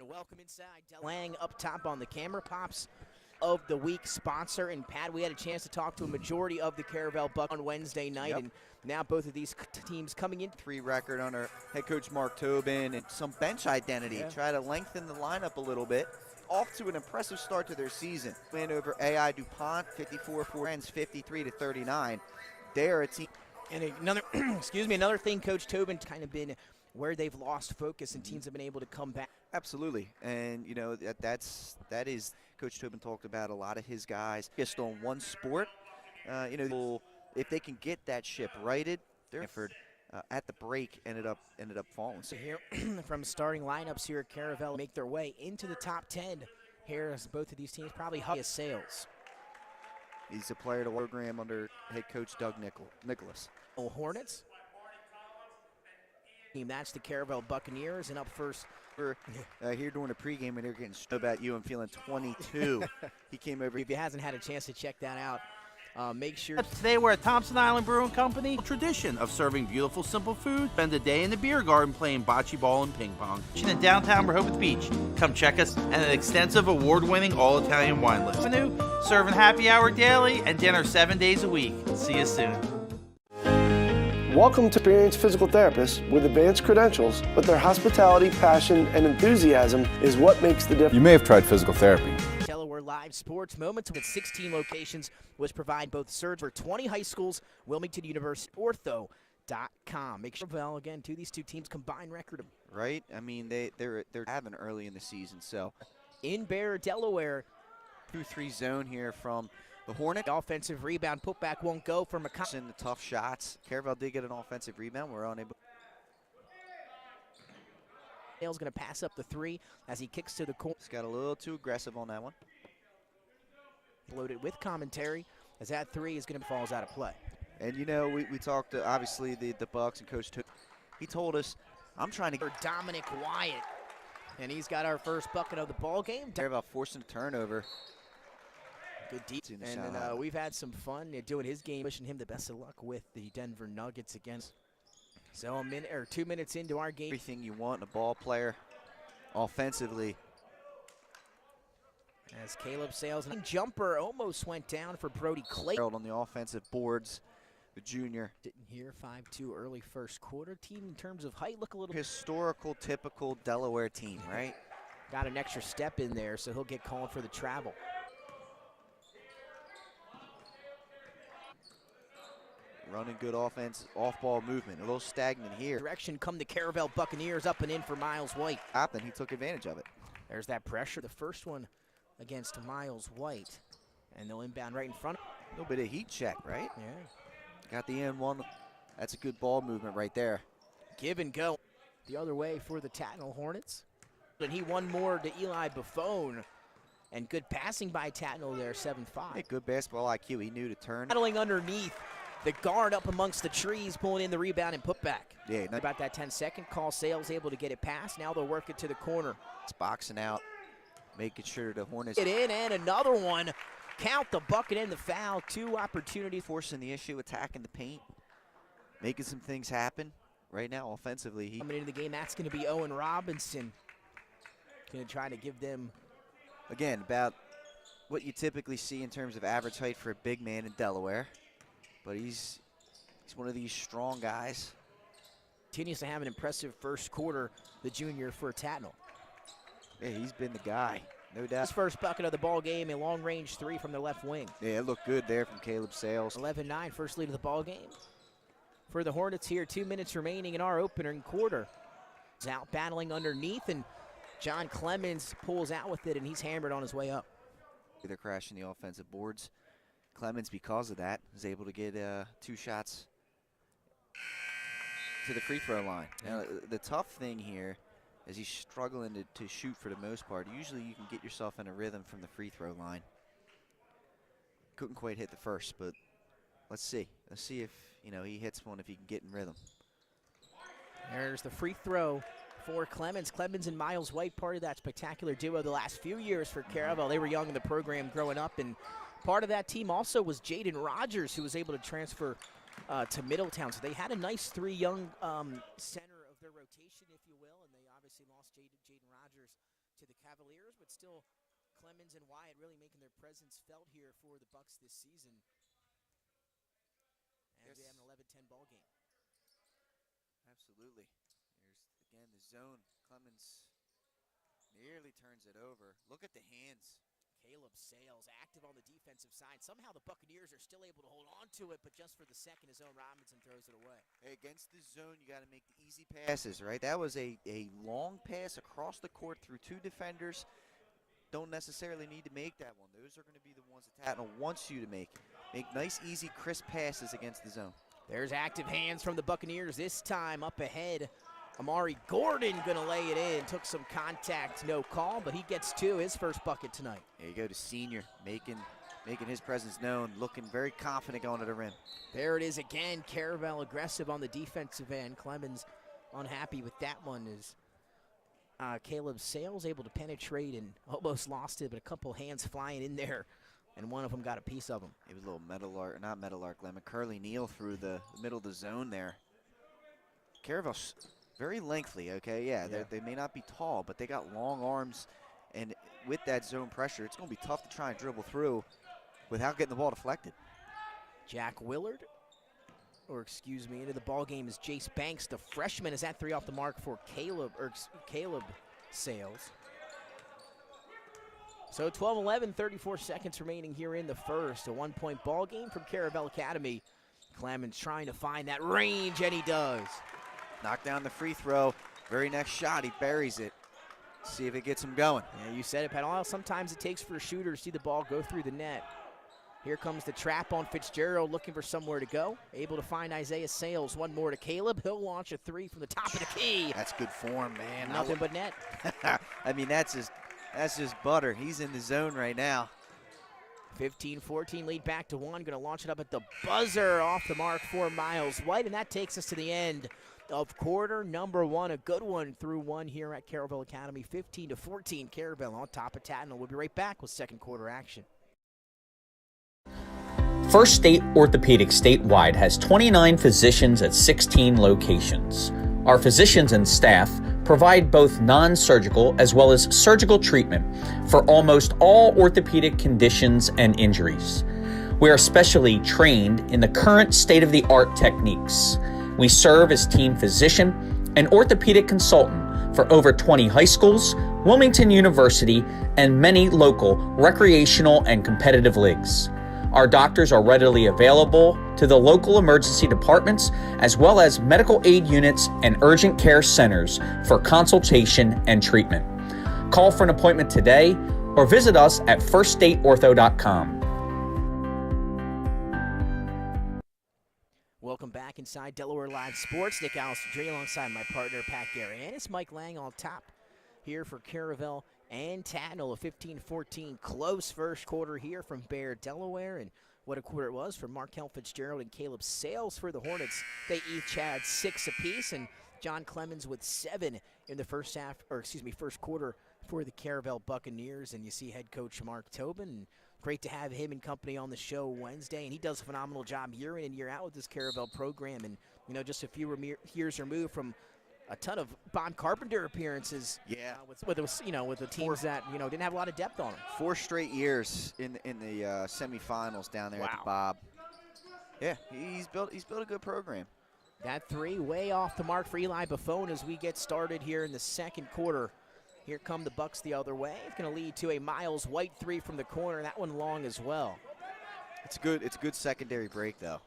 And welcome inside. Lang up top on the camera pops of the week sponsor. And Pat, we had a chance to talk to a majority of the Caravel Buck on Wednesday night. And now both of these teams coming in. 3 record under head coach Mark Tobin and some bench identity. Try to lengthen the lineup a little bit. Off to an impressive start to their season. Win over AI DuPont, 54-4, 53-39. They're a team. And another, another thing, Coach Tobin's kind of been where they've lost focus and teams have been able to come back. Absolutely, and you know that is Coach Tobin talked about a lot of his guys just on one sport. You know, if they can get that ship righted, their effort at the break ended up falling. So here, from starting lineups here at Caravel, make their way into the top 10. Here, as both of these teams probably highest sales. He's a player to program under head coach Doug Nicholas. Hornets. That's the Caravel Buccaneers, and up first. Here during the pregame, and they're getting about you. I'm feeling 22. He came over. If you hasn't had a chance to check that out, make sure. Today we're at Thompson Island Brewing Company. Tradition of serving beautiful, simple food. Spend a day in the beer garden playing bocce ball and ping pong. In downtown Rehoboth Beach. Come check us and an extensive award-winning all-Italian wine list. Serving happy hour daily and dinner 7 days a week. See you soon. Welcome to experienced physical therapists with advanced credentials, but their hospitality, passion, and enthusiasm is what makes the difference. You may have tried physical therapy. Delaware Live Sports Moments with 16 locations, which provide both surge for 20 high schools, Wilmington University, ortho.com. Make sure, well, again, these two teams combined record. Right? I mean, they're having early in the season, so. In Bear, Delaware. 2-3 zone here from the Hornet. Offensive rebound, putback won't go for McConnell. In the tough shots. Caravel did get an offensive rebound. We're unable. Hale's going to pass up the 3 as he kicks to the corner. He's got a little too aggressive on that one. Loaded with commentary as that 3 is going to falls out of play. And you know, we talked to obviously the Bucks and Coach Tobin. He told us, I'm trying to for Dominic Wyatt. And he's got our first bucket of the ball game. Caravel forcing a turnover. Good deep. And then we've had some fun doing his game, wishing him the best of luck with the Denver Nuggets against. So a minute or 2 minutes into our game. Everything you want in a ball player offensively. As Caleb Sales and jumper almost went down for Brody Clayton. On the offensive boards, the junior. Didn't hear 5-2 early first quarter. Team in terms of height look a little historical, typical Delaware team, right? Got an extra step in there, so he'll get called for the travel. Running good offense, off-ball movement. A little stagnant here. Direction come the Caravel Buccaneers up and in for Miles White. And he took advantage of it. There's that pressure. The first one against Miles White. And they'll inbound right in front. A little bit of heat check, right? Yeah. Got the end one. That's a good ball movement right there. Give and go. The other way for the Tatnall Hornets. And he won more to Eli Buffone. And good passing by Tatnall there, 7-5. Hey, good basketball IQ. He knew to turn. Battling underneath. The guard up amongst the trees, pulling in the rebound and put back. Yeah. About that 10-second call, Sales able to get it past. Now they'll work it to the corner. It's boxing out, making sure the Hornets. Get in, and another one. Count the bucket and the foul. 2 opportunities. Forcing the issue, attacking the paint, making some things happen. Right now, offensively. Coming into the game, that's going to be Owen Robinson. Going to try to give them. Again, about what you typically see in terms of average height for a big man in Delaware. But he's one of these strong guys. Continues to have an impressive first quarter, the junior for Tatnall. Yeah, he's been the guy, no doubt. His first bucket of the ball game, a long-range 3 from the left wing. Yeah, it looked good there from Caleb Sales. 11-9, first lead of the ball game. For the Hornets here, 2 minutes remaining in our opening quarter. He's out battling underneath, and John Clemens pulls out with it, and he's hammered on his way up. They're crashing the offensive boards. Clemens, because of that, is able to get 2 shots to the free throw line. Now, the tough thing here is he's struggling to shoot for the most part. Usually you can get yourself in a rhythm from the free throw line. Couldn't quite hit the first, but let's see. Let's see if, he hits one, if he can get in rhythm. There's the free throw for Clemens. Clemens and Miles White, part of that spectacular duo the last few years for Caravel. They were young in the program growing up, and part of that team also was Jaden Rogers, who was able to transfer to Middletown. So they had a nice 3 young center of their rotation. rotation, if you will, and they obviously lost Jaden Rogers to the Cavaliers, but still Clemens and Wyatt really making their presence felt here for the Bucks this season. As they have an 11-10 ball game. Absolutely. Here's, again, the zone. Clemens nearly turns it over. Look at the hands. Caleb Sales active on the defensive side. Somehow the Buccaneers are still able to hold on to it, but just for the second, his own Robinson throws it away. Hey, against the zone, you got to make the easy passes, right? That was a long pass across the court through two defenders. Don't necessarily need to make that one. Those are going to be the ones that Tatnall wants you to make. Make nice, easy, crisp passes against the zone. There's active hands from the Buccaneers this time up ahead. Amari Gordon gonna lay it in. Took some contact, no call, but he gets two, his first bucket tonight. There you go to senior, making his presence known, looking very confident going to the rim. There it is again. Caravel aggressive on the defensive end. Clemens unhappy with that one as Caleb Sales able to penetrate and almost lost it, but a couple hands flying in there, and one of them got a piece of him. It was a little Meadowlark lemon. Curly Neal through the middle of the zone there. Caravel's very lengthy, okay? Yeah, they may not be tall, but they got long arms, and with that zone pressure, it's going to be tough to try and dribble through without getting the ball deflected. Jack Willard, or excuse me, into the ball game is Jace Banks. The freshman is at three off the mark for Caleb Sales. So 12-11, 34 seconds remaining here in the first. A one-point ball game from Caravel Academy. Clemens trying to find that range, and he does. Knock down the free throw. Very next shot, he buries it. See if it gets him going. Yeah, you said it, Pat. Sometimes it takes for a shooter to see the ball go through the net. Here comes the trap on Fitzgerald, looking for somewhere to go. Able to find Isaiah Sales. One more to Caleb. He'll launch a three from the top of the key. That's good form, man. Nothing but net. I mean, that's just butter. He's in the zone right now. 15-14 lead back to one. Going to launch it up at the buzzer off the mark for Miles White, and that takes us to the end of quarter number one. A good one through one here at Caravel Academy. 15-14, Caravel on top of Tatnall. We'll be right back with second quarter action. First State Orthopedic statewide has 29 physicians at 16 locations. Our physicians and staff provide both non-surgical as well as surgical treatment for almost all orthopedic conditions and injuries. We are specially trained in the current state-of-the-art techniques. We serve as team physician and orthopedic consultant for over 20 high schools, Wilmington University, and many local recreational and competitive leagues. Our doctors are readily available to the local emergency departments as well as medical aid units and urgent care centers for consultation and treatment. Call for an appointment today or visit us at firststateortho.com. Welcome back inside Delaware Live Sports. Nick Alistradri alongside my partner Pat Garanis. Mike Lang on top here for Caravel and Tatnall. A 15-14 close first quarter here from Bear, Delaware, and what a quarter it was for Markel Fitzgerald and Caleb Sales for the Hornets. They each had 6 apiece, and John Clemens with 7 in the first quarter for the Caravel Buccaneers. And you see head coach Mark Tobin, and great to have him in company on the show Wednesday, and he does a phenomenal job year in and year out with this Caravel program. And you know, just a few years removed from a ton of Bob Carpenter appearances. Yeah, with the teams that didn't have a lot of depth on them. 4 straight years in the semifinals down there at the Bob. Yeah, he's built a good program. That three way off the mark for Eli Buffone as we get started here in the second quarter. Here come the Bucks the other way. It's going to lead to a Miles White three from the corner. That one long as well. It's a good secondary break though.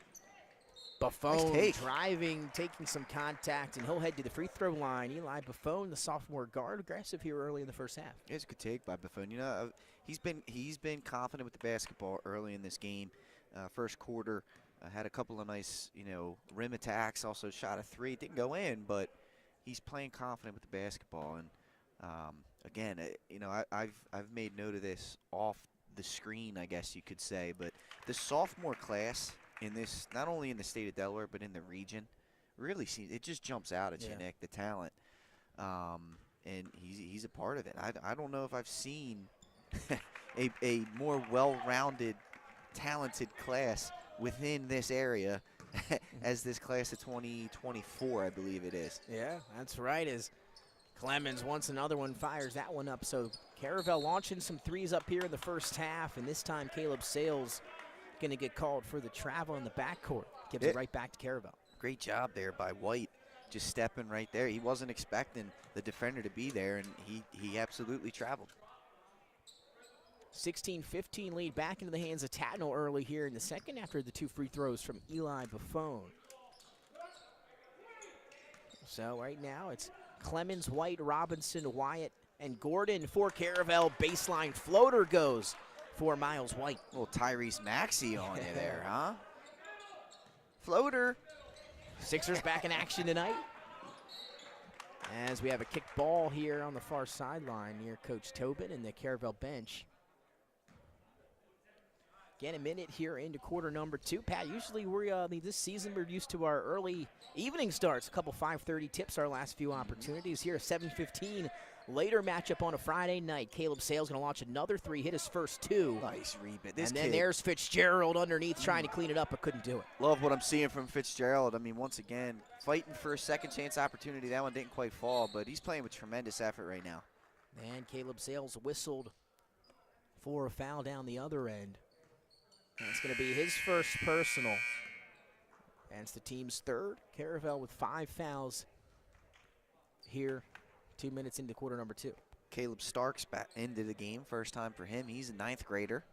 Buffone nice driving, taking some contact, and he'll head to the free throw line. Eli Buffone, the sophomore guard, aggressive here early in the first half. Yeah, it's a good take by Buffone. You know, he's been confident with the basketball early in this game. First quarter, had a couple of nice rim attacks. Also shot a three, didn't go in, but he's playing confident with the basketball. And again, I've made note of this off the screen, I guess you could say, but the sophomore class in this, not only in the state of Delaware, but in the region, really seems, it just jumps out at you, Nick, the talent. And he's a part of it. I don't know if I've seen a more well-rounded, talented class within this area as this class of 2024, I believe it is. Yeah, that's right. As Clemens, once another one, fires that one up. So Caravel launching some threes up here in the first half, and this time Caleb Sales going to get called for the travel in the backcourt. Gives it right back to Caravel. Great job there by White, just stepping right there. He wasn't expecting the defender to be there, and he absolutely traveled. 16-15 lead back into the hands of Tatnall early here in the second after the 2 free throws from Eli Buffone. So right now it's Clemens, White, Robinson, Wyatt, and Gordon for Caravel. Baseline floater goes for Miles White. Little Tyrese Maxey on you there, huh? Floater. Sixers back in action tonight. As we have a kick ball here on the far sideline near Coach Tobin and the Caravel bench. Again, a minute here into quarter number 2. Pat, usually this season we're used to our early evening starts. A couple 5:30 tips our last few opportunities. Here, a 7:15 later matchup on a Friday night. Caleb Sales going to launch another 3, hit his first 2. Nice rebound. And then there's Fitzgerald underneath trying to clean it up, but couldn't do it. Love what I'm seeing from Fitzgerald. I mean, once again, fighting for a second chance opportunity. That one didn't quite fall, but he's playing with tremendous effort right now. And Caleb Sales whistled for a foul down the other end. And it's going to be his first personal. And it's the team's third. Caravel with 5 fouls here, 2 minutes into quarter number 2. Caleb Starks back into the game. First time for him. He's a 9th grader.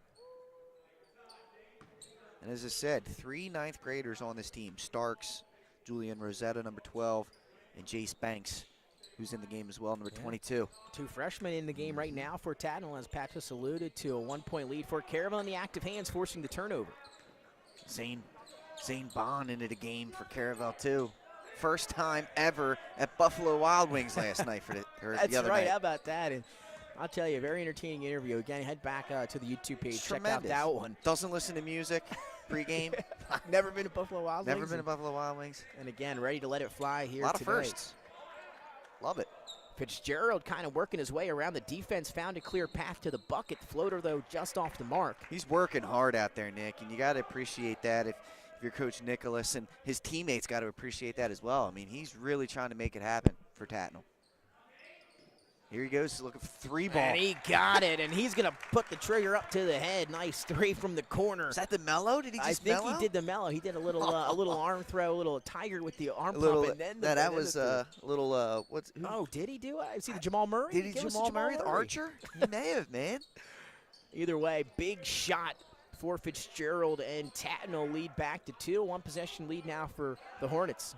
And as I said, 3 9th graders on this team. Starks, Julian Rosetta, number 12, and Jace Banks, who's in the game as well, number 22. 2 freshmen in the game right now for Tatnall, as Pat just alluded to. A 1-point lead for Caravel in the active hands, forcing the turnover. Zane Bond into the game for Caravel, too. First time ever at Buffalo Wild Wings last night for the other night. That's right, how about that? And I'll tell you, a very entertaining interview. Again, head back to the YouTube page, It's check tremendous. out that one. Doesn't listen to music pregame. Never been to Buffalo Wild Wings. Never been to Buffalo Wild Wings. And again, ready to let it fly here A lot today. of firsts. Love it. Fitzgerald kind of working his way around the defense, found a clear path to the bucket. Floater, though, just off the mark. He's working hard out there, Nick, and you got to appreciate that if you're Coach Nicholas, and his teammates got to appreciate that as well. I mean, he's really trying to make it happen for Tatnall. Here he goes, looking for 3 ball. And he got it, and he's going to put the trigger up to the head. Nice 3 from the corner. Is that the mellow? Did he just mellow? I think mellow? he did the mellow. He did a little arm throw, a little tiger with the arm little, pump, and then that was a little, what's who? Oh, did he do it? Is he the Jamal Murray? Did he Jamal Murray, the archer? He may have, man. Either way, big shot for Fitzgerald, and Tatnall lead back to 2. 1 possession lead now for the Hornets.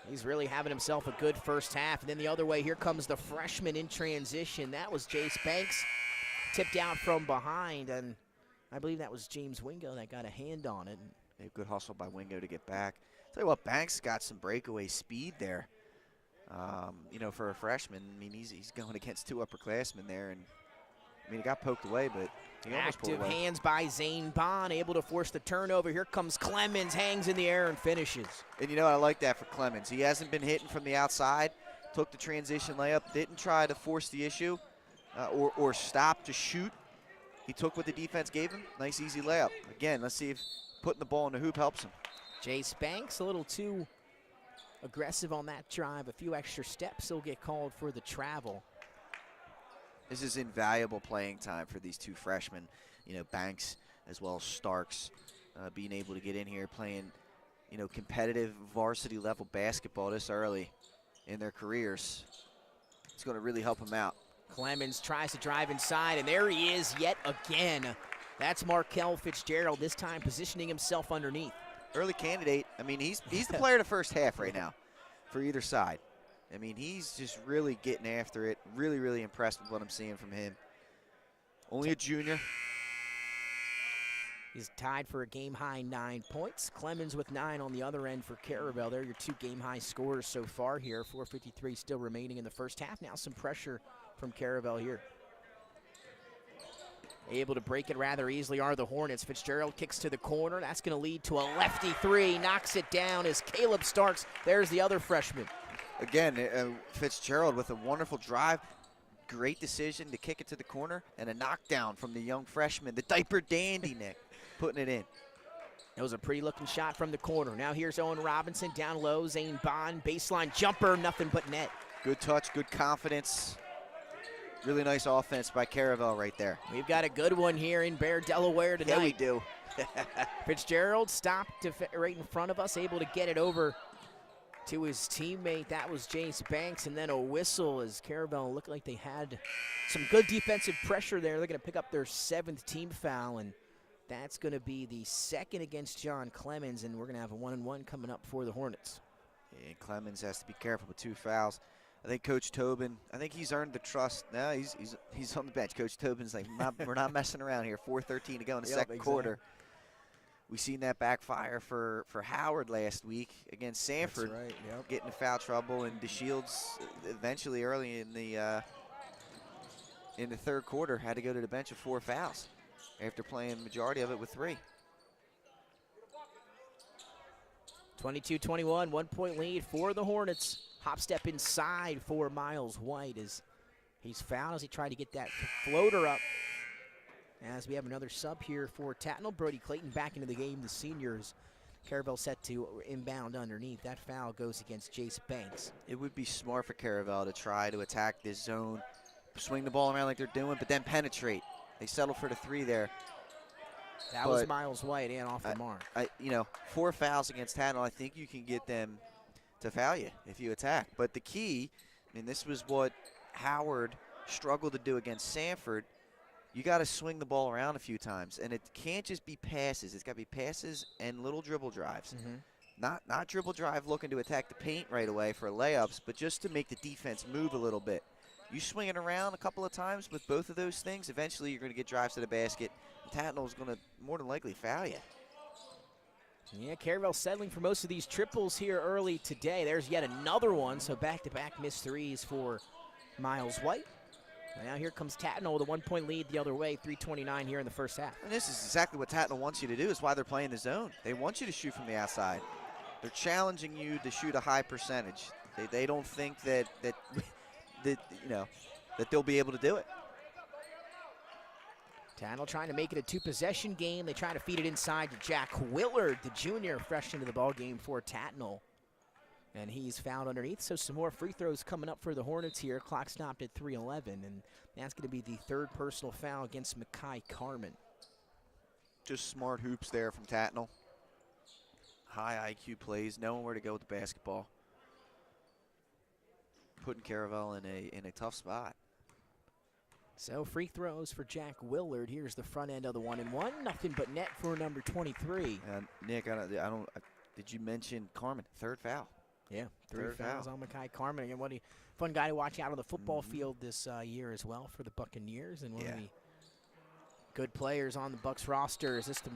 He's really having himself a good first half. And then the other way, here comes the freshman in transition. That was Jace Banks, tipped out from behind, and I believe that was James Wingo that got a hand on it. A good hustle by Wingo to get back. Tell you what, Banks got some breakaway speed there. For a freshman, I mean, he's going against 2 upperclassmen there, and I mean, he got poked away, but he almost pulled Active away. hands by Zane Bond, able to force the turnover. Here comes Clemens, hangs in the air and finishes. And you know, I like that for Clemens. He hasn't been hitting from the outside, took the transition layup, didn't try to force the issue or stop to shoot. He took what the defense gave him. Nice, easy layup. Again, let's see if putting the ball in the hoop helps him. Jace Banks, a little too aggressive on that drive. A few extra steps, he'll get called for the travel. This is invaluable playing time for these 2 freshmen. You know, Banks as well as Starks being able to get in here playing, competitive varsity level basketball this early in their careers. It's going to really help them out. Clemens tries to drive inside, and there he is yet again. That's Markel Fitzgerald, this time positioning himself underneath. Early candidate. I mean, he's the player of the first half right now for either side. I mean, he's just really getting after it. Really, really impressed with what I'm seeing from him. Only a junior. He's tied for a game-high 9 points. Clemens with 9 on the other end for Caravel. They're your 2 game-high scorers so far here. 4:53 still remaining in the first half. Now some pressure from Caravel here. Able to break it rather easily are the Hornets. Fitzgerald kicks to the corner. That's going to lead to a lefty 3. Knocks it down as Caleb Starks. There's the other freshman. Again, Fitzgerald with a wonderful drive. Great decision to kick it to the corner, and a knockdown from the young freshman, the diaper dandy, Nick, putting it in. That was a pretty looking shot from the corner. Now here's Owen Robinson down low. Zane Bond, baseline jumper, nothing but net. Good touch, good confidence. Really nice offense by Caravel right there. We've got a good one here in Bear, Delaware tonight. Yeah, we do. Fitzgerald stopped right in front of us, able to get it over to his teammate. That was Jace Banks, and then a whistle as Caravel looked like they had some good defensive pressure there. They're going to pick up their 7th team foul, and that's going to be the 2nd against John Clemens, and we're going to have a 1-and-1 coming up for the Hornets. And Clemens has to be careful with 2 fouls. I think Coach Tobin, I think he's earned the trust. Now he's on the bench. Coach Tobin's like, we're not messing around here. 4:13 to go in the second quarter. We seen that backfire for Howard last week against Sanford. That's right, yep. Getting into foul trouble, and DeShields eventually early in the 3rd quarter had to go to the bench with 4 fouls after playing the majority of it with 3. 22-21, 1-point lead for the Hornets. Hop step inside for Miles White as he's fouled as he tried to get that floater up. As we have another sub here for Tatnall. Brody Clayton back into the game, the seniors. Caravel set to inbound underneath. That foul goes against Jace Banks. It would be smart for Caravel to try to attack this zone, swing the ball around like they're doing, but then penetrate. They settle for the 3 there. That was Miles White and off the mark. 4 fouls against Tatnall. I think you can get them to foul you if you attack. But the key, this was what Howard struggled to do against Sanford. You got to swing the ball around a few times, and it can't just be passes. It's got to be passes and little dribble drives. Not dribble drive looking to attack the paint right away for layups, but just to make the defense move a little bit. You swing it around a couple of times with both of those things, eventually you're going to get drives to the basket. Tatnall's going to more than likely foul you. Yeah, Caravel settling for most of these triples here early today. There's yet another one, so back-to-back missed 3s for Miles White. And now here comes Tatnall with a 1-point lead the other way, 3:29 here in the first half. And this is exactly what Tatnall wants you to do. Is why they're playing the zone. They want you to shoot from the outside. They're challenging you to shoot a high percentage. They don't think that they'll be able to do it. Tatnall trying to make it a 2-possession game. They try to feed it inside to Jack Willard, the junior, fresh into the ball game for Tatnall. And he's fouled underneath, so some more free throws coming up for the Hornets here. Clock stopped at 3:11, and that's going to be the 3rd personal foul against Mackay Carmen. Just smart hoops there from Tatnall. High IQ plays, knowing where to go with the basketball. Putting Caravel in a tough spot. So free throws for Jack Willard. Here's the front end of the 1-and-1. Nothing but net for number 23. Nick, did you mention Carmen? 3rd foul. Yeah, 3 fouls on Mackay Carmen. Again, what a fun guy to watch out on the football field this year as well for the Buccaneers, and one of the good players on the Bucs roster. Is this the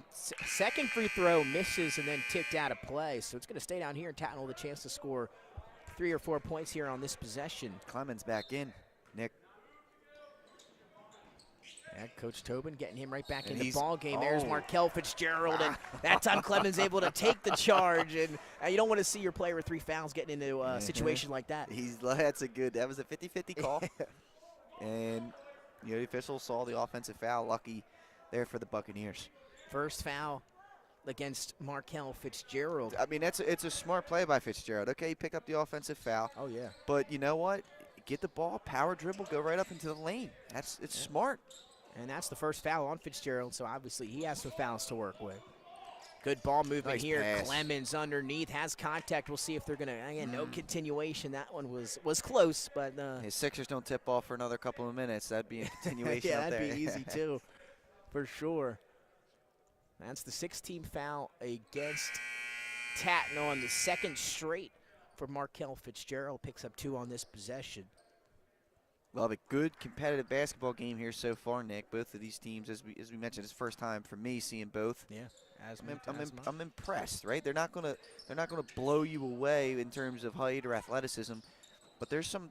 2nd free throw misses and then tipped out of play? So it's going to stay down here, and Tatnall with a chance to score 3 or 4 points here on this possession. Clemens back in, Nick. Yeah, Coach Tobin getting him right back in the ball game. There's Markel Fitzgerald, and that time Clemens able to take the charge. And you don't want to see your player with 3 fouls getting into a situation like that. That was a 50-50 call. And the official saw the offensive foul. Lucky there for the Buccaneers. First foul against Markel Fitzgerald. It's a smart play by Fitzgerald. Okay, he picked up the offensive foul. Oh, yeah. But you know what? Get the ball, power dribble, go right up into the lane. It's smart. And that's the first foul on Fitzgerald, so obviously he has some fouls to work with. Good ball movement nice here. Pass. Clemens underneath, has contact. We'll see if they're going to, again, no continuation. That one was close, but. His Sixers don't tip off for another couple of minutes. That'd be a continuation yeah, up there. that'd be easy, too, for sure. That's the 6th-team foul against Tatnall on the 2nd straight for Markel Fitzgerald. Picks up 2 on this possession. Well, a good competitive basketball game here so far, Nick. Both of these teams, as we mentioned, it's the first time for me seeing both. Yeah, I'm impressed, right? They're not gonna blow you away in terms of height or athleticism, but there's some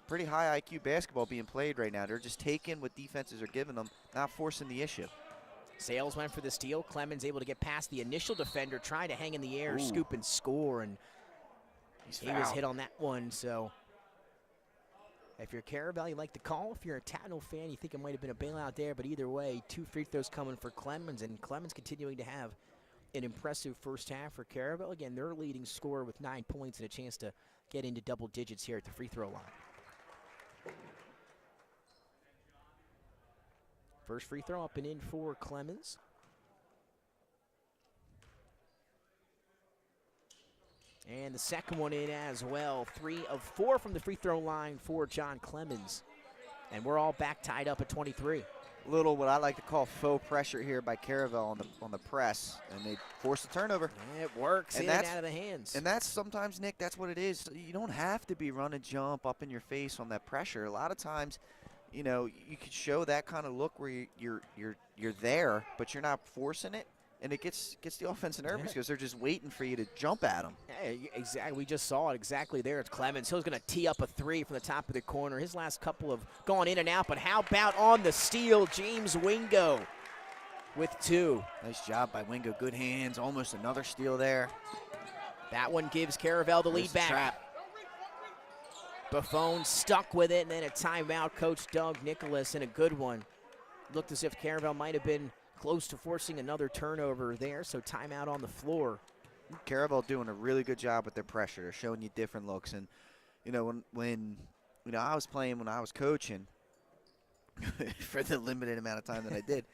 pretty high IQ basketball being played right now. They're just taking what defenses are giving them, not forcing the issue. Sales went for the steal. Clemens able to get past the initial defender, trying to hang in the air, scoop and score, and he was hit on that one. So if you're Caravel, you like the call. If you're a Tatnall fan, you think it might have been a bailout there. But either way, 2 free throws coming for Clemens, and Clemens continuing to have an impressive first half for Caravel. Again, their leading scorer with 9 points and a chance to get into double digits here at the free throw line. First free throw up and in for Clemens. And the second one in as well. 3 of 4 from the free throw line for John Clemens. And we're all back tied up at 23. Little what I like to call faux pressure here by Caravel on the press, and they force the turnover. It works And in and out of the hands. And that's sometimes, Nick, that's what it is. You don't have to be run and jump up in your face on that pressure. A lot of times, you know, you could show that kind of look where you're there, but you're not forcing it. And it gets the offense nervous because they're just waiting for you to jump at them. Hey, exactly. We just saw it exactly there. It's Clemens. He's going to tee up a 3 from the top of the corner. His last couple have gone in and out, but how about on the steal, James Wingo with 2. Nice job by Wingo. Good hands. Almost another steal there. That one gives Caravel the lead back. Trap. Buffon stuck with it, and then a timeout. Coach Doug Nicholas, and a good one. Looked as if Caravel might have been close to forcing another turnover there, so timeout on the floor. Caravel doing a really good job with their pressure. They're showing you different looks. And, you know, when I was playing, when I was coaching, for the limited amount of time that I did,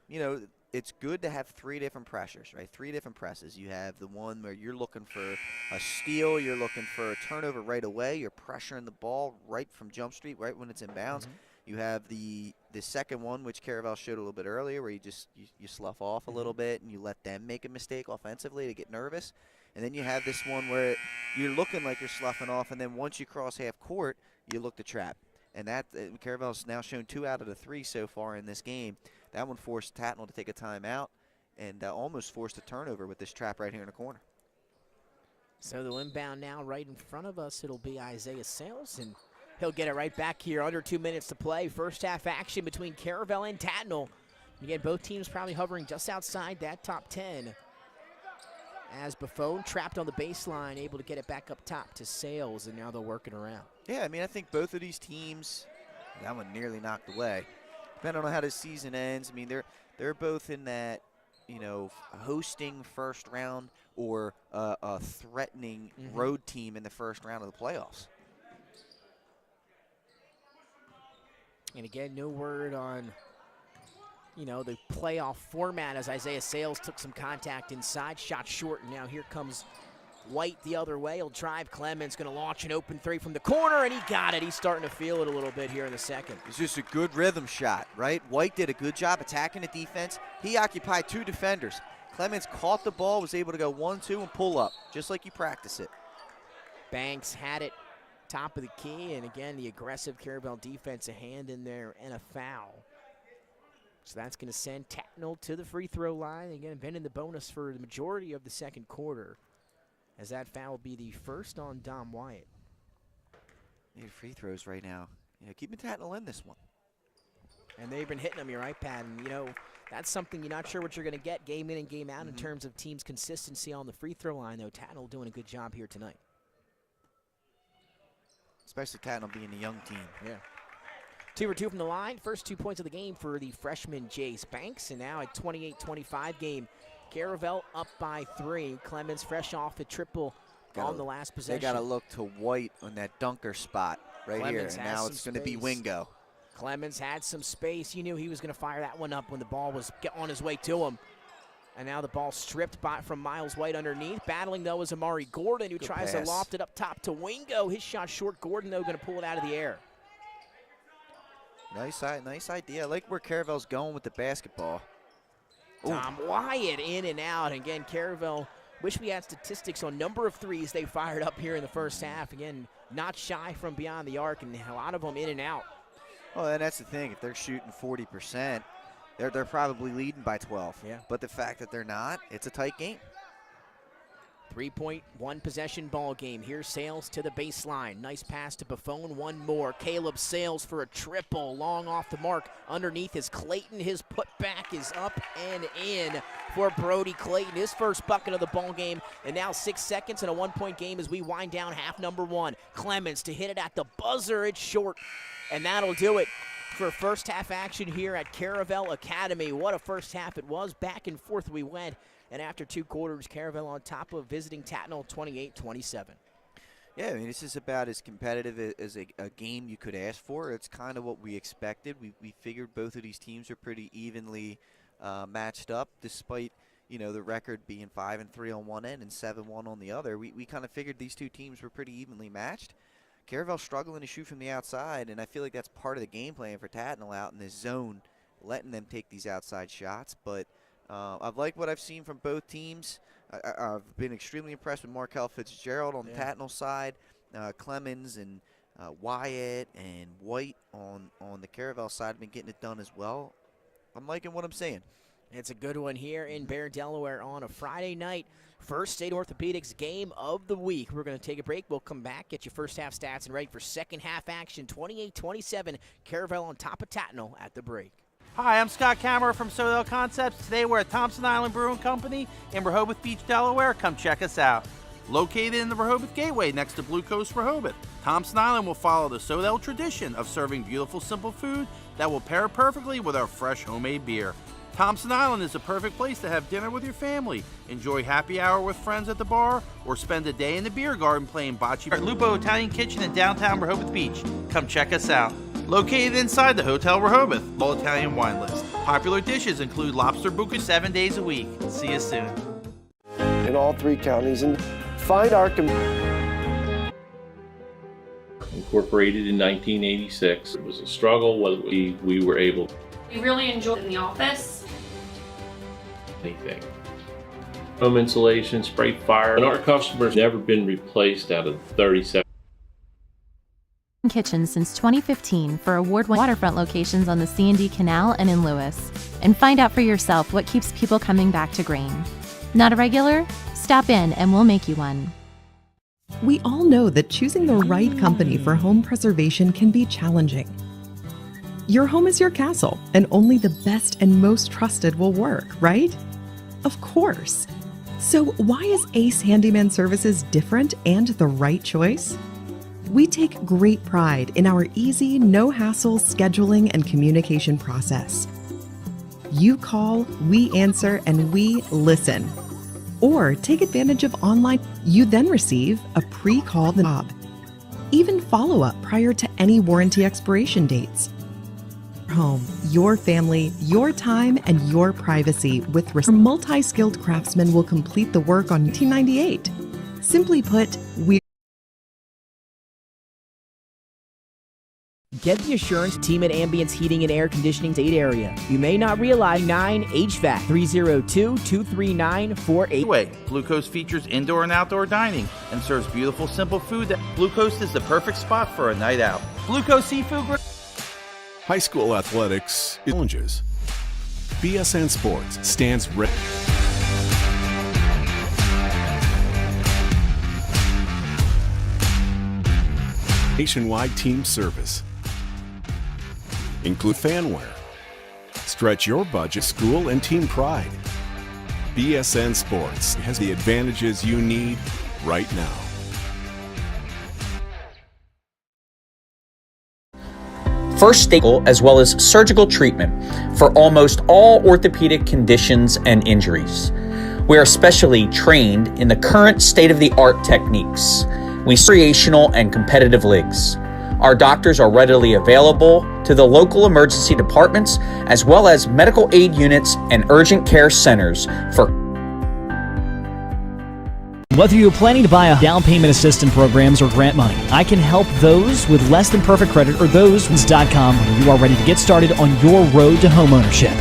you know, it's good to have 3 different pressures, right? 3 different presses. You have the one where you're looking for a steal, you're looking for a turnover right away, you're pressuring the ball right from jump street, right when it's in bounds. You have the second one, which Caravel showed a little bit earlier, where you slough off a little bit and you let them make a mistake offensively to get nervous. And then you have this one where you're looking like you're sloughing off, and then once you cross half court, you look to trap. And that Caravel's now shown 2 out of the 3 so far in this game. That one forced Tatnall to take a timeout and almost forced a turnover with this trap right here in the corner. So the inbound now right in front of us. It'll be Isaiah Sales, and he'll get it right back here. Under 2 minutes to play. First half action between Caravel and Tatnall. Again, both teams probably hovering just outside that top 10. As Buffon trapped on the baseline, able to get it back up top to Sales, and now they'll work it around. Yeah, I mean, I think both of these teams, that one nearly knocked away. Depending on how the season ends, I mean, they're both in that, you know, hosting first round or a threatening road team in the first round of the playoffs. And again, no word on, you know, the playoff format as Isaiah Sales took some contact inside, shot short, and now here comes White the other way. He'll drive. Clemens going to launch an open 3 from the corner, and he got it. He's starting to feel it a little bit here in the second. It's just a good rhythm shot, right? White did a good job attacking the defense. He occupied 2 defenders. Clemens caught the ball, was able to go 1-2 and pull up, just like you practice it. Banks had it top of the key, and again, the aggressive Caravel defense, a hand in there and a foul. So that's going to send Tatnall to the free throw line. Again, been in the bonus for the majority of the second quarter, as that foul will be the first on Dom Wyatt. Need free throws right now. You know, keeping Tatnall in this one. And they've been hitting them, you're right, Pat. And, you know, that's something you're not sure what you're going to get game in and game out in terms of teams' consistency on the free throw line, though. Tatnall doing a good job here tonight. Especially Tatnall being a young team. Yeah. 2 for 2 from the line. First 2 points of the game for the freshman Jace Banks. And now a 28-25 game. Caravel up by 3. Clemens fresh off the triple on the last possession. They got to look to White on that dunker spot right Clemens here. And now it's going to be Wingo. Clemens had some space. You knew he was going to fire that one up when the ball was on his way to him. And now the ball stripped from Miles White underneath. Battling, though, is Amari Gordon, who tries to loft it up top to Wingo. His shot short. Gordon, though, going to pull it out of the air. Nice idea. I like where Caravel's going with the basketball. Tom Wyatt in and out. Again, Caravel, wish we had statistics on number of threes they fired up here in the first half. Again, not shy from beyond the arc, and a lot of them in and out. Well, and that's the thing. If they're shooting 40%, they're probably leading by 12. Yeah. But the fact that they're not, it's a tight game. 3-point, 1-possession ball game. Here's Sales to the baseline. Nice pass to Buffon. One more. Caleb Sales for a triple. Long off the mark. Underneath is Clayton. His putback is up and in for Brody Clayton. His first bucket of the ball game. And now 6 seconds in a 1-point game as we wind down half number 1. Clemens to hit it at the buzzer. It's short. And that'll do it for first half action here at Caravel Academy. What a first half it was. Back and forth we went. And after 2 quarters, Caravel on top of visiting Tatnall 28-27. Yeah, I mean, this is about as competitive as a game you could ask for. It's kind of what we expected. We figured both of these teams are pretty evenly matched up, despite, you know, the record being 5-3 on one end and 7-1 on the other. We kind of figured these two teams were pretty evenly matched. Caravel struggling to shoot from the outside, and I feel like that's part of the game plan for Tatnall out in this zone, letting them take these outside shots. But I've liked what I've seen from both teams. I've been extremely impressed with Markel Fitzgerald on the Tatnall side, Clemens and Wyatt and White on the Caravel side have been getting it done as well. I'm liking what I'm seeing. It's a good one here in Bear, Delaware on a Friday night. First State Orthopedics game of the week. We're going to take a break. We'll come back, get your first half stats, and ready for second half action. 28-27, Caravel on top of Tatnall at the break. Hi, I'm Scott Kammerer from Sodell Concepts. Today we're at Thompson Island Brewing Company in Rehoboth Beach, Delaware. Come check us out. Located in the Rehoboth Gateway next to Blue Coast Rehoboth, Thompson Island will follow the Sodell tradition of serving beautiful, simple food that will pair perfectly with our fresh homemade beer. Thompson Island is a perfect place to have dinner with your family, enjoy happy hour with friends at the bar, or spend a day in the beer garden playing bocce. At Lupo Italian Kitchen in downtown Rehoboth Beach. Come check us out. Located inside the Hotel Rehoboth, full Italian wine list. Popular dishes include lobster bucca 7 days a week. See you soon. In all 3 counties, and find our incorporated in 1986. It was a struggle whether we were able. We really enjoyed in the office. Anything. Home insulation, spray fire, and our customers never been replaced out of 37. Kitchen since 2015 for award-winning waterfront locations on the C&D Canal and in Lewis. And find out for yourself what keeps people coming back to Grain. Not a regular? Stop in and we'll make you one. We all know that choosing the right company for home preservation can be challenging. Your home is your castle, and only the best and most trusted will work, right? Of course. So why is Ace Handyman Services different and the right choice? We take great pride in our easy, no-hassle scheduling and communication process. You call, we answer, and we listen. Or take advantage of online. You then receive a pre-called job. Even follow-up prior to any warranty expiration dates. Home, your family, your time, and your privacy with multi-skilled craftsmen will complete the work on 1998. Simply put, we Get the assurance team at Ambience Heating and Air Conditioning State Area. You may not realize 9 HVAC 302-239-48. Gateway, Blue Coast features indoor and outdoor dining and serves beautiful, simple food. Blue Coast is the perfect spot for a night out. Blue Coast Seafood Grill. High school athletics challenges. BSN Sports stands ready. Nationwide team service. Include fanwear. Stretch your budget, school, and team pride. BSN Sports has the advantages you need right now. First aid, as well as surgical treatment for almost all orthopedic conditions and injuries. We are specially trained in the current state-of-the-art techniques. We recreational and competitive leagues. Our doctors are readily available to the local emergency departments as well as medical aid units and urgent care centers for. Whether you're planning to buy a down payment assistance programs or grant money, I can help those with less than perfect credit or those.com when you are ready to get started on your road to homeownership.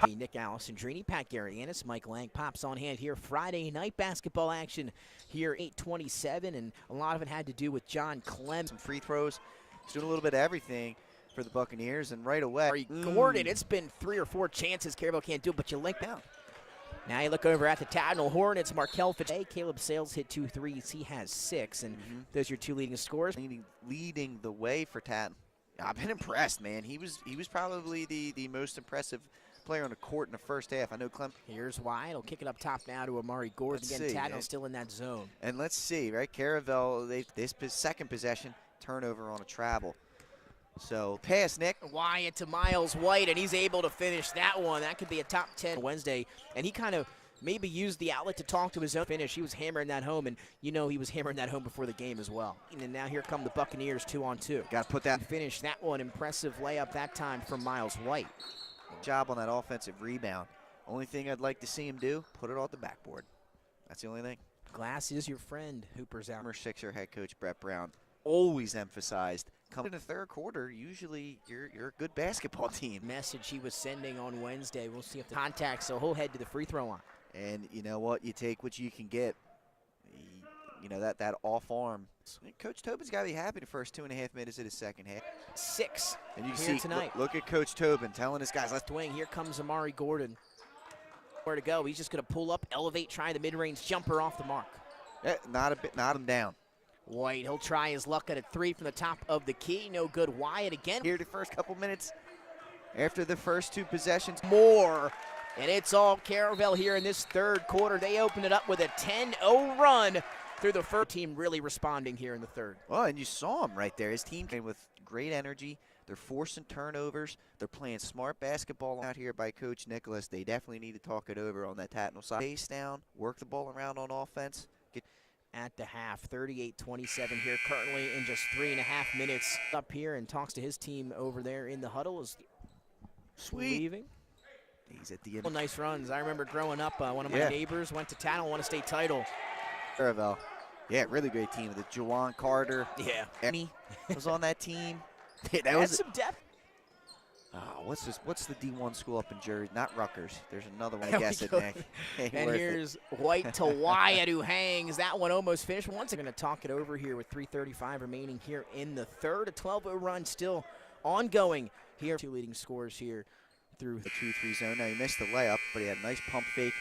Hey, Nick Alessandrini, Pat Garianis, Mike Lang pops on hand here. Friday night basketball action here, 8:27, and a lot of it had to do with John Clem. Some free throws. He's doing a little bit of everything for the Buccaneers, and right away. Gordon, it's been 3 or 4 chances. Caravel can't do it, but you link down. Now you look over at the Tatnall Hornets. Markel Fitzgerald. Caleb Sales hit 2 threes. He has 6, and those are your 2 leading scorers. Leading the way for Tatnall. I've been impressed, man. He was probably the most impressive player on the court in the first half. I know Clem. Here's why. He'll kick it up top now to Amari Gordon. Again, Tatnall still in that zone. And let's see, right? Caravel, this second possession, turnover on a travel. So pass, Nick. Wyatt to Miles White, and he's able to finish that one. That could be a top 10 Wednesday. And he kind of maybe used the outlet to talk to his own finish. He was hammering that home, and you know he was hammering that home before the game as well. And now here come the Buccaneers 2-on-2. Got to put that. Finish that one. Impressive layup that time from Miles White. Job on that offensive rebound. Only thing I'd like to see him do, put it on the backboard. That's the only thing. Glass is your friend, Hooper's out. Former Sixer head coach Brett Brown always emphasized, coming in the third quarter, usually you're a good basketball team. Message he was sending on Wednesday. We'll see if the contact, so he'll head to the free throw line. And you know what? You take what you can get. You know, that off arm. Coach Tobin's got to be happy the first 2.5 minutes of the second half. 6 and you here see, tonight. Look at Coach Tobin telling his guys, let's swing. Here comes Amari Gordon. Where to go? He's just going to pull up, elevate, try the mid-range jumper off the mark. Not him down. White, he'll try his luck at a 3 from the top of the key. No good. Wyatt again. Here the first couple minutes after the first 2 possessions. More. And it's all Caravel here in this third quarter. They opened it up with a 10-0 run through the first. Team really responding here in the third. Well, and you saw him right there. His team came with great energy. They're forcing turnovers. They're playing smart basketball out here by Coach Nicholas. They definitely need to talk it over on that Tatnall side. Face down, work the ball around on offense. At the half, 38-27 here currently in just 3.5 minutes. Up here and talks to his team over there in the huddle. Is leaving. He's at the end. Nice runs. I remember growing up, one of my neighbors went to Tatnall, won a state title. Caravel. Yeah, really great team. The Jawan Carter. Yeah. Emmy was on that team. That was some depth. What's the D1 school up in Jersey? Not Rutgers. There's another one. I guess it, Nick. And here's White to Wyatt, who hangs. That one almost finished. Once again, going to talk it over here with 3:35 remaining here in the third. A 12-0 run still ongoing here. 2 leading scores here through the 2-3 zone. Now he missed the layup, but he had a nice pump fake.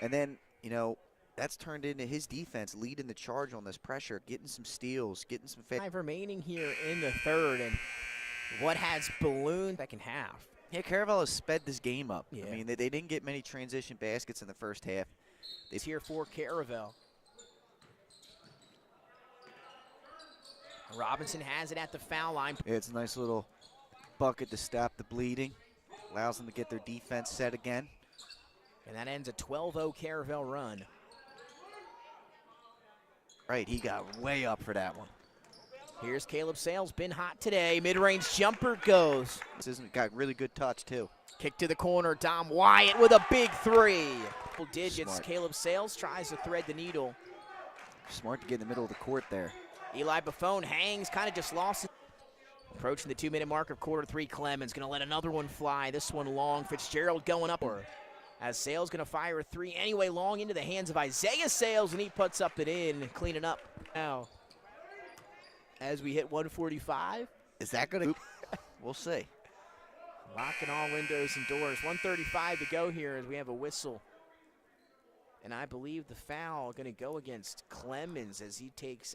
And then, you know, that's turned into his defense leading the charge on this pressure, getting some steals, getting some 5 remaining here in the third, and what has ballooned second half. Yeah, Caravel has sped this game up. Yeah. I mean, they didn't get many transition baskets in the first half. It's here for Caravel. Robinson has it at the foul line. Yeah, it's a nice little bucket to stop the bleeding. Allows them to get their defense set again. And that ends a 12-0 Caravel run. Right, he got way up for that one. Here's Caleb Sales, been hot today. Mid-range jumper goes. This isn't got really good touch, too. Kick to the corner, Dom Wyatt with a big 3. Double digits, Smart. Caleb Sales tries to thread the needle. Smart to get in the middle of the court there. Eli Buffone hangs, kind of just lost it. Approaching the 2-minute mark of quarter 3, Clemens going to let another one fly. This one long, Fitzgerald going up. As Sales going to fire a 3 anyway, long into the hands of Isaiah Sales, and he puts up and in, cleaning up now. As we hit 145. Is that going to? We'll see. Locking all windows and doors. 1:35 to go here as we have a whistle. And I believe the foul going to go against Clemens as he takes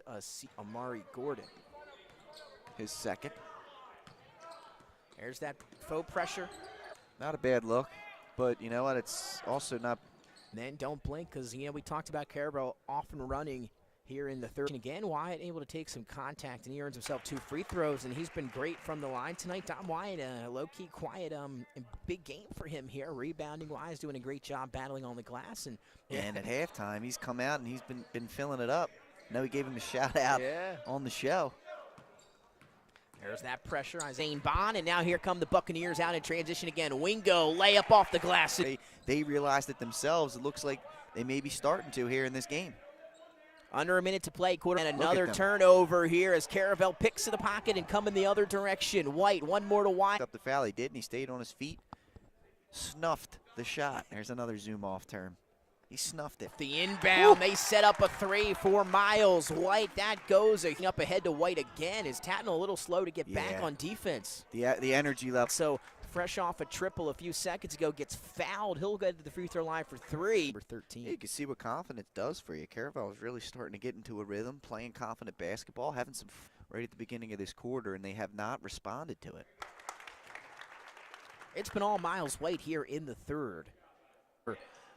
Amari Gordon. His second. There's that faux pressure. Not a bad look, but you know what? It's also not. And then don't blink because, you know, we talked about Caravel often running here in the third. And again, Wyatt able to take some contact, and he earns himself 2 free throws, and he's been great from the line tonight. Dom Wyatt, low-key quiet, big game for him here. Rebounding-wise, doing a great job battling on the glass. And at halftime, he's come out and he's been filling it up. I know he gave him a shout-out on the show. There's that pressure on Zane Bond, and now here come the Buccaneers out in transition again. Wingo, layup off the glass. They realized it themselves. It looks like they may be starting to here in this game. Under a minute to play, quarter, and another turnover here as Caravel picks to the pocket and come in the other direction. White, one more to White. Up the foul, he did, and he stayed on his feet. Snuffed the shot. There's another zoom-off term. He snuffed it. The inbound, they set up a 3 for Miles White. That goes up ahead to White again. Is Tatnall a little slow to get back on defense? The energy level. So fresh off a triple a few seconds ago, gets fouled. He'll go to the free throw line for 3. Number 13. Yeah, you can see what confidence does for you. Caravel is really starting to get into a rhythm, playing confident basketball, having some right at the beginning of this quarter, and they have not responded to it. It's been all Miles White here in the third.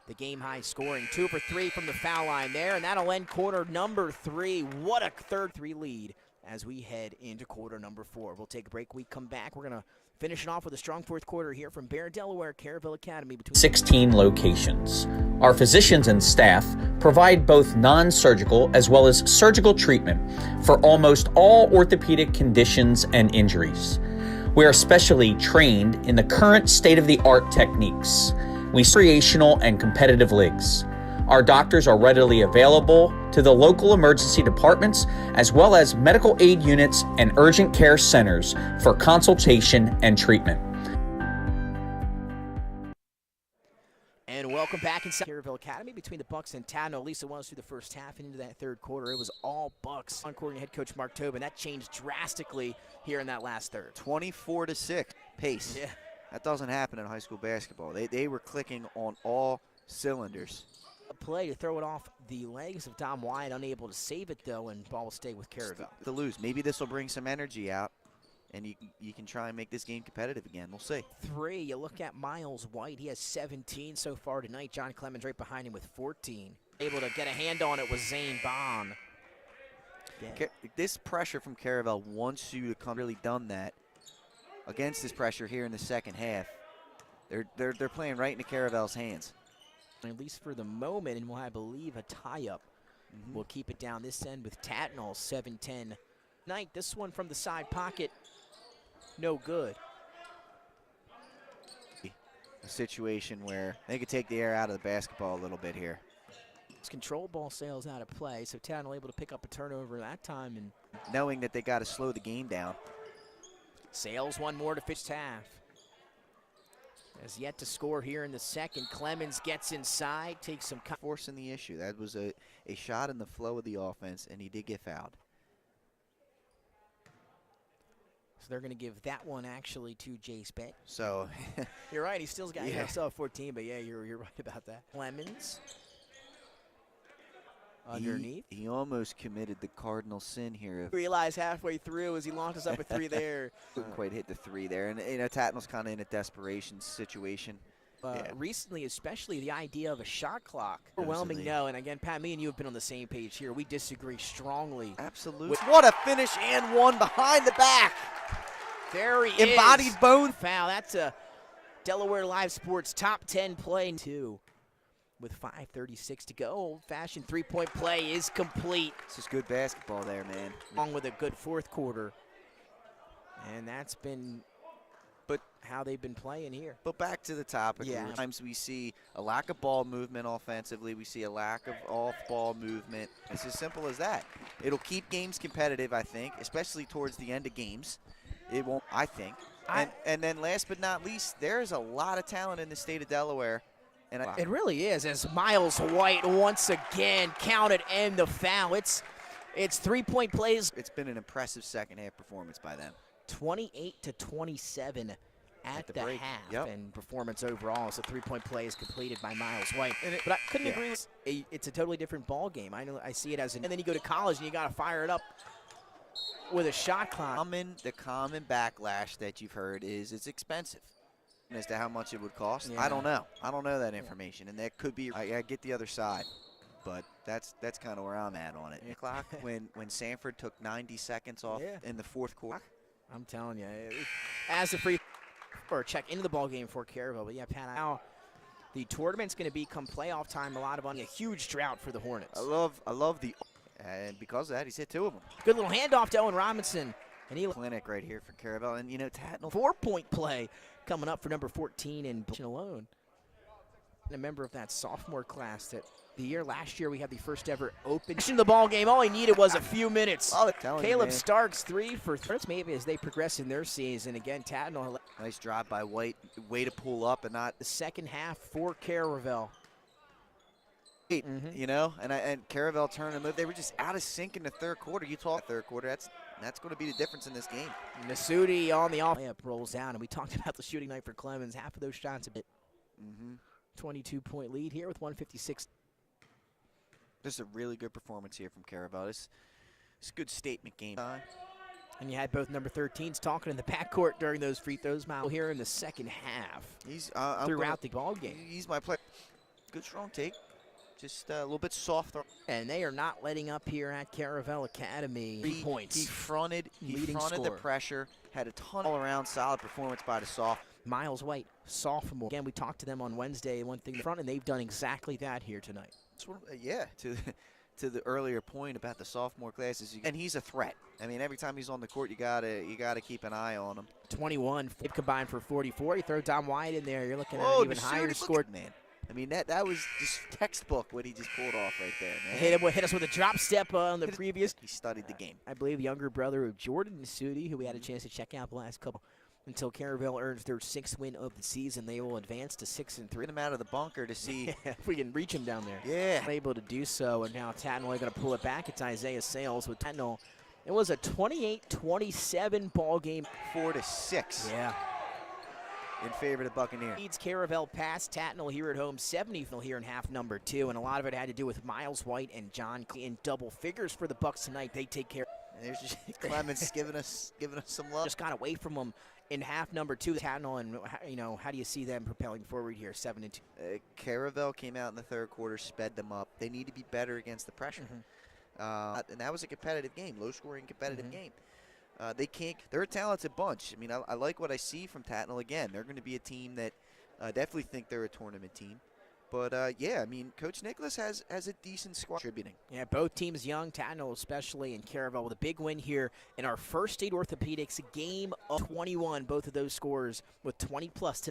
The game-high scoring, 2 for 3 from the foul line there, and that'll end quarter number 3. What a third 3 lead as we head into quarter number 4. We'll take a break. We come back. We're going to finish it off with a strong fourth quarter here from Bear, Delaware, Caravel Academy. Between 16 locations. Our physicians and staff provide both non-surgical as well as surgical treatment for almost all orthopedic conditions and injuries. We are specially trained in the current state-of-the-art techniques. We recreational and competitive leagues. Our doctors are readily available to the local emergency departments as well as medical aid units and urgent care centers for consultation and treatment. And welcome back inside Caravel Academy between the Bucks and Tatnall. Lisa won us through the first half and into that third quarter. It was all Bucks. On-court head coach Mark Tobin. That changed drastically here in that last third. 24-6 pace. Yeah. That doesn't happen in high school basketball. They were clicking on all cylinders. A play to throw it off the legs of Dom Wyatt, unable to save it though, and ball will stay with Caravel. To lose. Maybe this will bring some energy out, and you can try and make this game competitive again. We'll see. 3, you look at Miles White. He has 17 so far tonight. John Clemens right behind him with 14. Able to get a hand on it was Zane Bond. Yeah. This pressure from Caravel wants you to come really done that against this pressure here in the second half. They're playing right into Caravel's hands. At least for the moment, and we'll, I believe, a tie-up. We'll keep it down this end with Tatnall, 7-10. Knight, this one from the side pocket, no good. A situation where they could take the air out of the basketball a little bit here. It's control ball sails out of play, so Tatnall able to pick up a turnover that time. And knowing that they got to slow the game down. Sails one more to finish half. Has yet to score here in the second. Clemens gets inside, takes some forcing the issue. That was a shot in the flow of the offense, and he did get fouled. So they're going to give that one actually to Jace Beck. So you're right. He still's got still 14, but yeah, you're right about that. Clemens underneath. He almost committed the cardinal sin here. Realized halfway through as he launches up a 3 there. Couldn't quite hit the 3 there, and Tatnall's kind of in a desperation situation. Recently, especially the idea of a shot clock. Overwhelming, no. And again, Pat, me and you have been on the same page here. We disagree strongly. Absolutely. What a finish and one behind the back. There he Embodied is. bone Foul. That's a Delaware Live Sports top 10 play. 2 with 5:36 to go. Old-fashioned three-point play is complete. This is good basketball there, man. Along with a good fourth quarter. And that's been how they've been playing here. But back to the topic. Yeah. Times we see a lack of ball movement offensively. We see a lack of off-ball movement. It's as simple as that. It'll keep games competitive, I think, especially towards the end of games. It won't, I think. And then last but not least, there's a lot of talent in the state of Delaware. And it really is, as Miles White once again counted and the foul. It's 3-point plays. It's been an impressive second half performance by them. 28-27 at the half, and performance overall. So 3-point play is completed by Miles White. But I couldn't agree with it's a totally different ball game. I see it as and then you go to college and you got to fire it up with a shot clock. The common backlash that you've heard is it's expensive. As to how much it would cost, yeah. I don't know. I don't know that information, and that could be. I get the other side, but that's kind of where I'm at on it. Clock when Sanford took 90 seconds off in the fourth quarter. I'm telling you, as a free or check into the ball game for Caravel, but yeah, Pat, now the tournament's going to become playoff time. A huge drought for the Hornets. I love the, and because of that, he's hit 2 of them. Good little handoff to Owen Robinson, and he clinic right here for Caravel, and Tatnall 4-point play coming up for number 14 in alone. And a member of that sophomore class that last year we had the first ever open in the ball game. All he needed was a few minutes. Caleb Starks 3 for 3. Maybe as they progress in their season. Again, Tatnall. Nice drive by White. Way to pull up and not. The second half for Caravel. And Caravel turned and moved. They were just out of sync in the third quarter. You talk third quarter. That's going to be the difference in this game. Nasuti on the off rolls down, and we talked about the shooting night for Clemens. Half of those shots a bit. 22-point lead here with 1:56. This is a really good performance here from Caravel. It's a good statement game. And you had both number 13s talking in the backcourt during those free throws. Mile here in the second half. He's throughout the ball game. He's my player. Good strong take. just a little bit softer. And they are not letting up here at Caravel Academy. 3 points. He fronted Leading the scorer. pressure, had a ton all-around solid performance by the soft. Miles White, sophomore. Again, we talked to them on Wednesday, one thing in front, and they've done exactly that here tonight. Yeah, to the earlier point about the sophomore classes, and he's a threat. I mean, every time he's on the court, you gotta keep an eye on him. 21, combined for 44. You throw Dom White in there, you're looking at Oh, an even higher score. Man. I mean, that was just textbook what he just pulled off right there, man. Hit us with a drop step on the previous. He studied the game. I believe younger brother of Jordan Sudi, who we had a chance to check out the last couple. Until Caravel earns their 6th win of the season, they will advance to 6-3. Get him out of the bunker to see if we can reach him down there. Yeah. Able to do so, and now Tatnall are going to pull it back. It's Isaiah Sales with Tatnall. It was a 28-27 ball game. 4-6. Yeah. In favor of the Buccaneers. Leads Caravel past Tatnall here at home, 70 here in half number 2, and a lot of it had to do with Miles White and John in double figures for the Bucks tonight. They take care. There's just Clemens giving us some love. Just got away from them in half number 2. Tatnall, and how do you see them propelling forward here, 7-2? Caravel came out in the third quarter, sped them up. They need to be better against the pressure, and that was a competitive game, low-scoring competitive game. They can't. They're a talented bunch. I mean, I like what I see from Tatnall. Again, they're going to be a team that definitely think they're a tournament team. But yeah, I mean, Coach Nicholas has a decent squad contributing. Yeah, both teams young, Tatnall especially, and Caravel with a big win here in our first state orthopedics game of 21. Both of those scores with 20+ tonight.